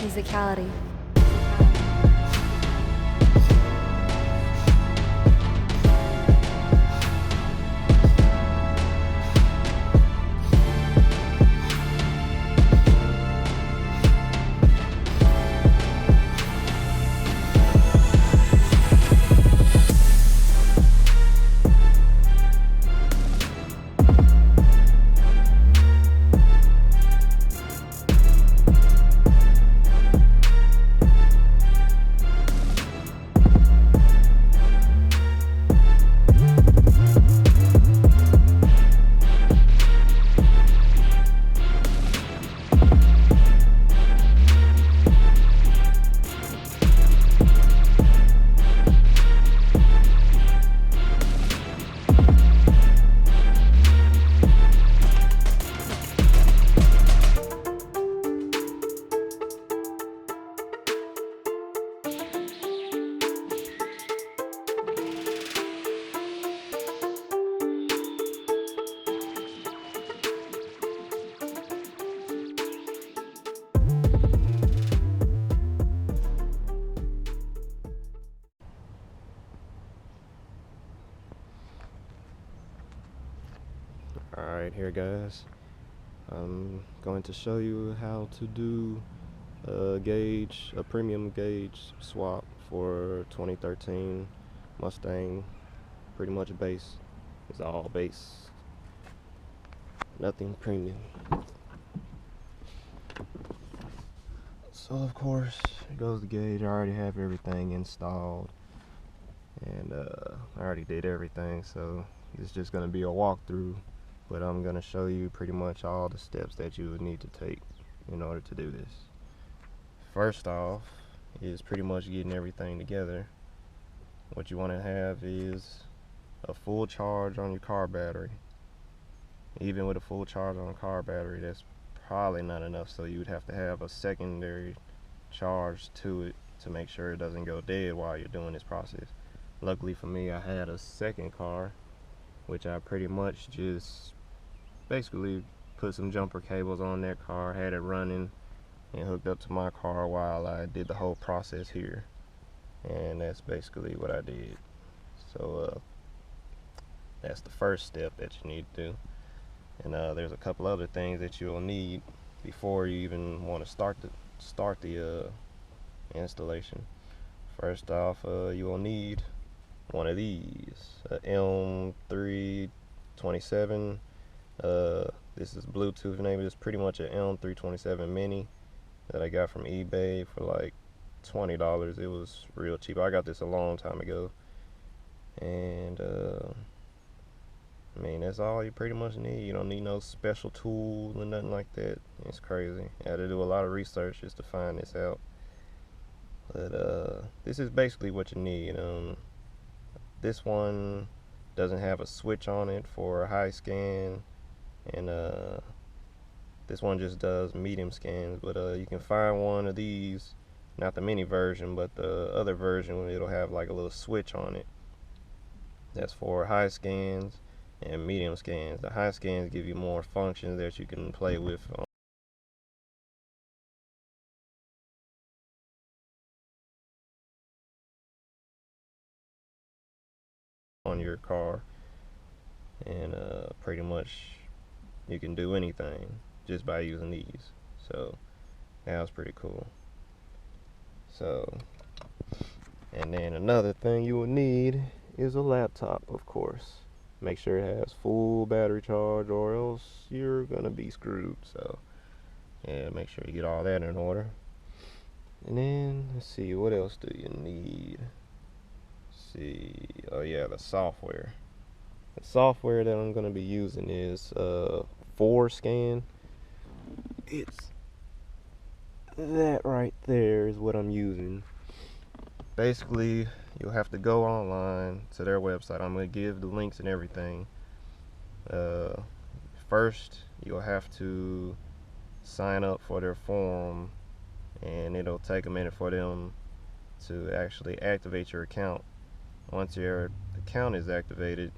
Musicality. Alright, here guys, I'm going to show you how to do a premium gauge swap for 2013 Mustang. Pretty much base. It's all base, nothing premium. So of course, here goes the gauge. I already have everything installed, and I already did everything, so it's just going to be a walkthrough. But I'm going to show you pretty much all the steps that you would need to take in order to do this. First off is pretty much getting everything together. What you want to have is a full charge on your car battery. Even with a full charge on a car battery, that's probably not enough, so you would have to have a secondary charge to it to make sure it doesn't go dead while you're doing this process. Luckily for me, I had a second car, which I pretty much just basically put some jumper cables on that car, had it running, and hooked up to my car while I did the whole process here. And that's basically what I did. So that's the first step that you need to do. And there's a couple other things that you'll need before you even want to start the installation. First off, you will need one of these, a M327. This is Bluetooth enabled. It's pretty much an M327 mini that I got from eBay for like $20. It was real cheap. I got this a long time ago, and I mean, that's all you pretty much need. You don't need no special tools or nothing like that. It's crazy. I had to do a lot of research just to find this out. But this is basically what you need. This one doesn't have a switch on it for a high scan, and this one just does medium scans. But you can find one of these, not the mini version, but the other version. It'll have like a little switch on it that's for high scans and medium scans. The high scans give you more functions that you can play with on your car, and pretty much you can do anything just by using these. So that was pretty cool. So, and then another thing you will need is a laptop, of course. Make sure it has full battery charge, or else you're gonna be screwed. So yeah, make sure you get all that in order. And then let's see, what else do you need? Oh yeah, the software. The software that I'm gonna be using is ForeScan. It's that right there is what I'm using. Basically, you'll have to go online to their website. I'm gonna give the links and everything. First, you'll have to sign up for their forum, and it'll take a minute for them to actually activate your account. Once your account is activated,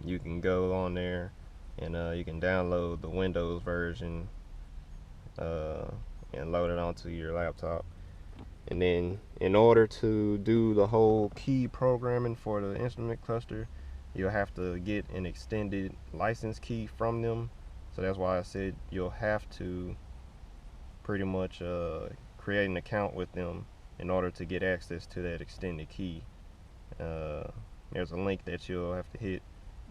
you can go on there and you can download the Windows version and load it onto your laptop. And then in order to do the whole key programming for the instrument cluster, you'll have to get an extended license key from them. So that's why I said you'll have to pretty much create an account with them in order to get access to that extended key. There's a link that you'll have to hit,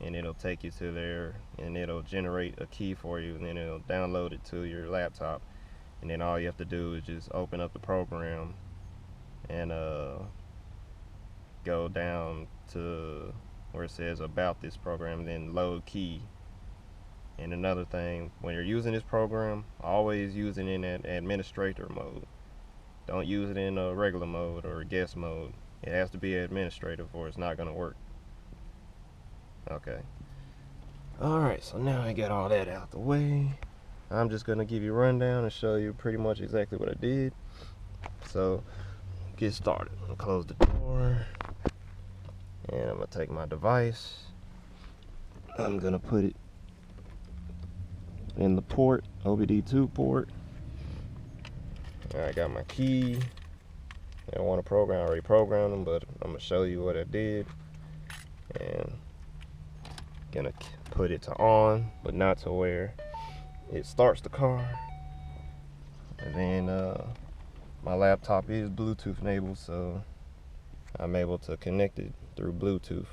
and it'll take you to there, and it'll generate a key for you, and then it'll download it to your laptop. And then all you have to do is just open up the program and go down to where it says about this program, then load key. And another thing, when you're using this program, always use it in that administrator mode. Don't use it in a regular mode or a guest mode. It has to be administrative or it's not going to work. Okay. Alright, so now I got all that out the way. I'm just going to give you a rundown and show you pretty much exactly what I did. So, get started. I'll close the door. And I'm going to take my device. I'm going to put it in the port, OBD2 port. I got my key. I want to program, I already programmed them, but I'm going to show you what I did. And gonna put it to on, but not to where it starts the car. And then my laptop is Bluetooth enabled, so I'm able to connect it through Bluetooth.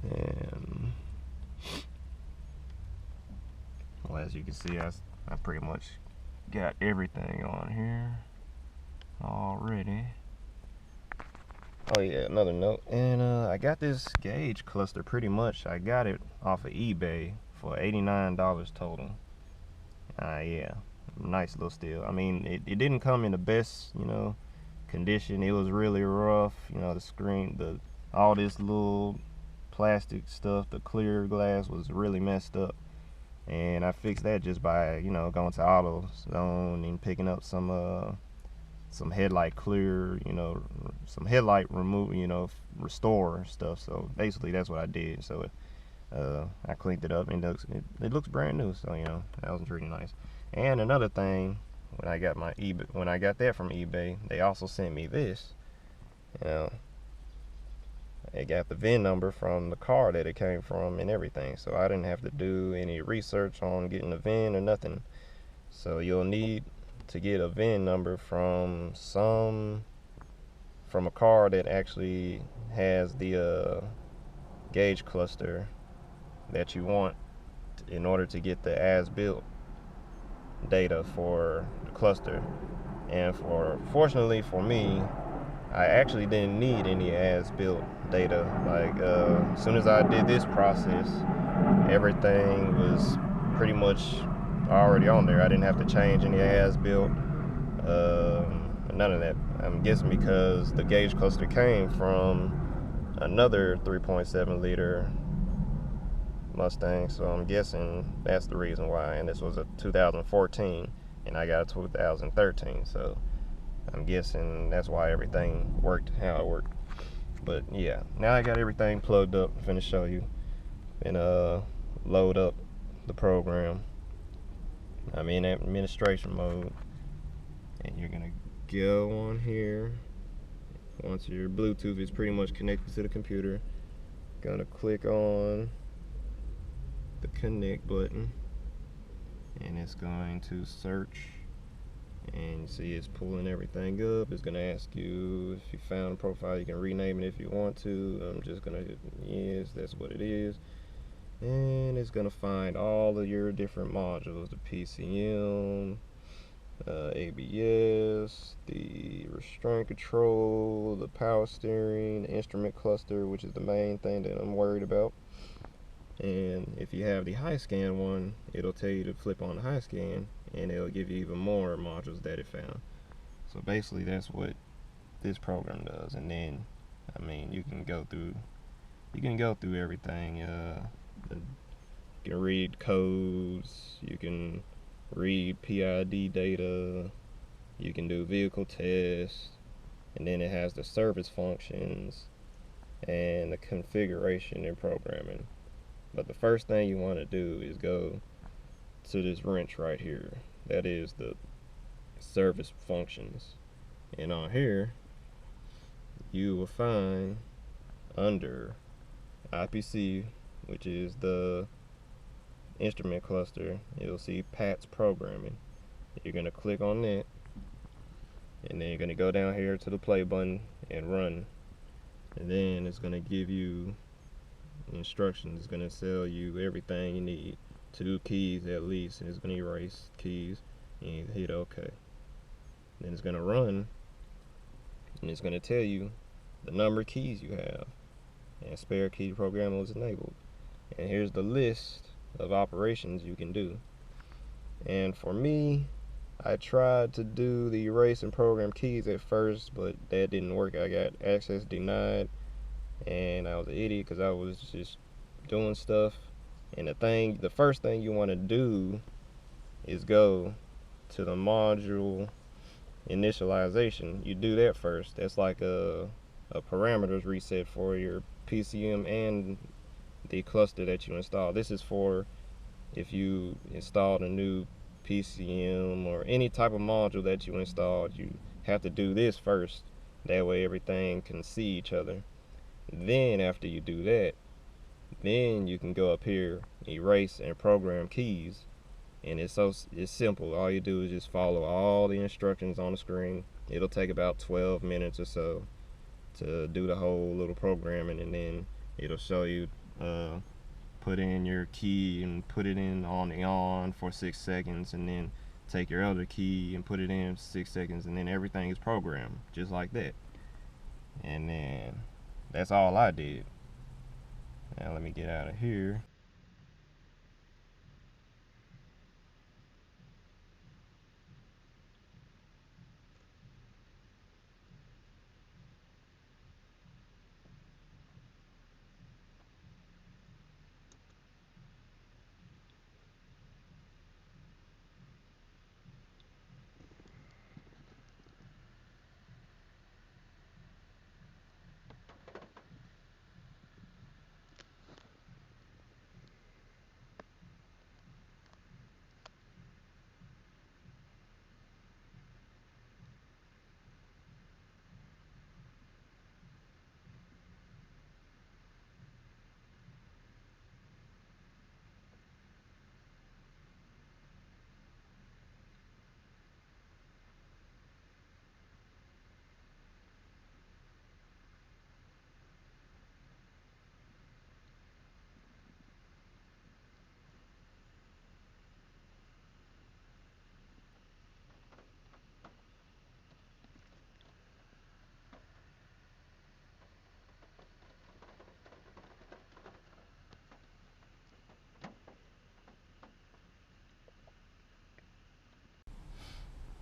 And well, as you can see, I pretty much got everything on here already. Oh yeah, another note. And I got this gauge cluster pretty much. I got it off of eBay for $89 total. Yeah, nice little steal. I mean, it didn't come in the best, condition. It was really rough. The screen, all this little plastic stuff, the clear glass was really messed up. And I fixed that just by, going to AutoZone and picking up some headlight clear, some headlight remove, restore stuff. So basically that's what I did. So I cleaned it up, and it looks brand new. So that was really nice. And another thing, when I got that from eBay, they also sent me this. They got the VIN number from the car that it came from and everything. So I didn't have to do any research on getting the VIN or nothing. So you'll need to get a VIN number from a car that actually has the gauge cluster that you want in order to get the AsBuilt data for the cluster. And fortunately for me, I actually didn't need any AsBuilt data. Like as soon as I did this process, everything was pretty much already on there. I didn't have to change any AsBuilt, none of that. I'm guessing because the gauge cluster came from another 3.7 liter Mustang, so I'm guessing that's the reason why. And this was a 2014 and I got a 2013, so I'm guessing that's why everything worked how it worked. But yeah, now I got everything plugged up. I'm finna show you and load up the program. I'm in administration mode, and you're gonna go on here. Once your Bluetooth is pretty much connected to the computer, gonna click on the connect button, and it's going to search. And see, it's pulling everything up. It's gonna ask you if you found a profile. You can rename it if you want to. I'm just gonna hit yes, that's what it is. And it's gonna find all of your different modules: the PCM, ABS, the restraint control, the power steering, the instrument cluster, which is the main thing that I'm worried about. And if you have the high scan one, it'll tell you to flip on the high scan, and it'll give you even more modules that it found. So basically that's what this program does. And then I mean, you can go through everything. You can read codes, you can read PID data, you can do vehicle tests, and then it has the service functions and the configuration and programming. But the first thing you want to do is go to this wrench right here. That is the service functions. And on here, you will find under IPC, which is the instrument cluster, you'll see Pat's programming. You're going to click on that, and then you're going to go down here to the play button and run. And then it's going to give you instructions. It's going to tell you everything you need. 2 keys at least, and it's going to erase keys, and you hit OK. Then it's going to run, and it's going to tell you the number of keys you have, and spare key programming is enabled. And here's the list of operations you can do. And for me, I tried to do the erase and program keys at first, but that didn't work. I got access denied, and I was an idiot because I was just doing stuff. And the first thing you want to do is go to the module initialization. You do that first. That's like a parameters reset for your PCM and the cluster that you install. This is for if you installed a new PCM or any type of module that you installed. You have to do this first. That way everything can see each other. Then after you do that, then you can go up here, erase and program keys, and it's simple. All you do is just follow all the instructions on the screen. It'll take about 12 minutes or so to do the whole little programming, and then it'll show you put in your key and put it in on the on for 6 seconds, and then take your other key and put it in 6 seconds, and then everything is programmed just like that. And then that's all I did. Now let me get out of here.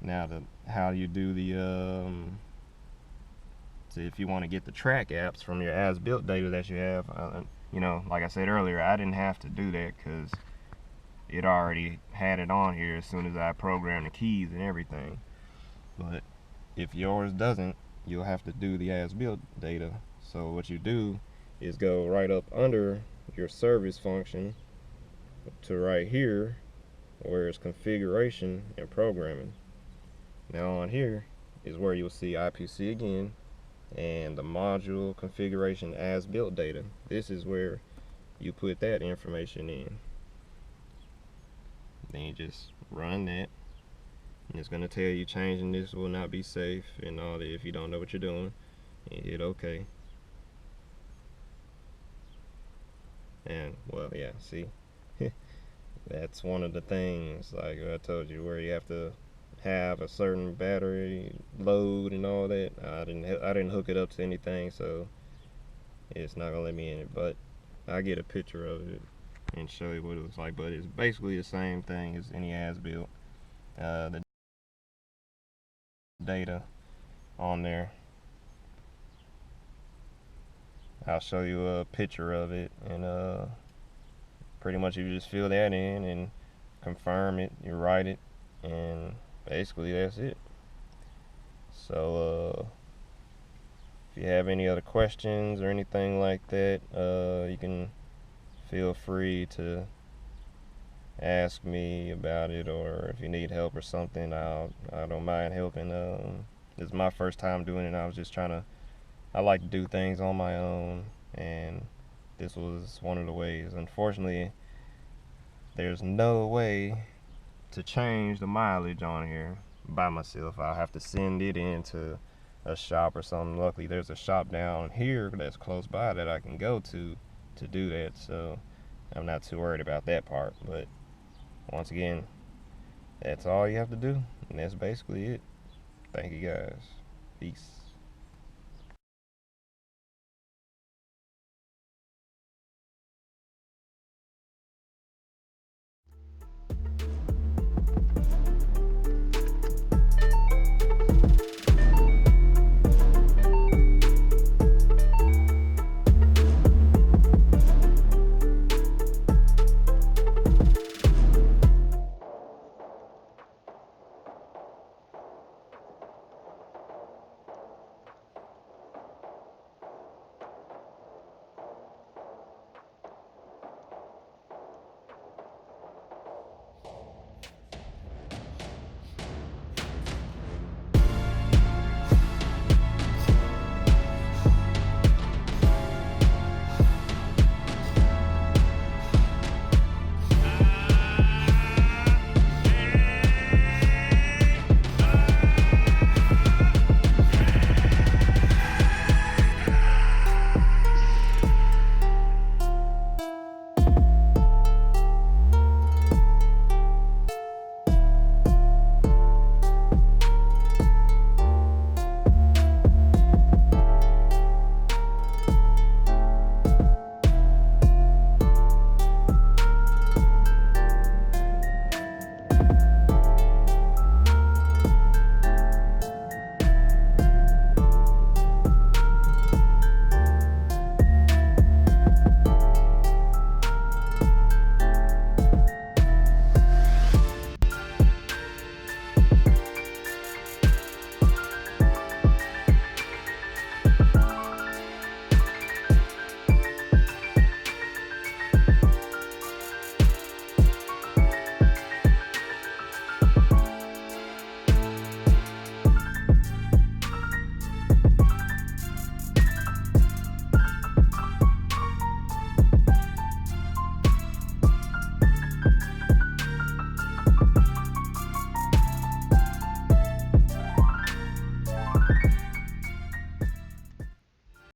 Now how you do so if you want to get the track apps from your AsBuilt data that you have, you know, like I said earlier, I didn't have to do that because it already had it on here as soon as I programmed the keys and everything. But if yours doesn't, you'll have to do the AsBuilt data. So what you do is go right up under your service function to right here where it's configuration and programming. Now on here is where you'll see IPC again and the module configuration AsBuilt data. This is where you put that information in. Then you just run that, and it's going to tell you changing this will not be safe and all that if you don't know what you're doing, and hit OK. And well, yeah, see, that's one of the things, like I told you, where you have to have a certain battery load and all that. I didn't hook it up to anything, so it's not gonna let me in it, but I'll get a picture of it and show you what it looks like. But it's basically the same thing as any AsBuilt. The data on there, I'll show you a picture of it, and pretty much you just fill that in and confirm it, you write it, and basically that's it. So if you have any other questions or anything like that, you can feel free to ask me about it, or if you need help or something, I don't mind helping. This is my first time doing it. I was just I like to do things on my own, and this was one of the ways. Unfortunately, there's no way to change the mileage on here by myself. I'll have to send it into a shop or something. Luckily, there's a shop down here that's close by that I can go to do that, so I'm not too worried about that part. But once again, that's all you have to do, and that's basically it. Thank you guys. Peace.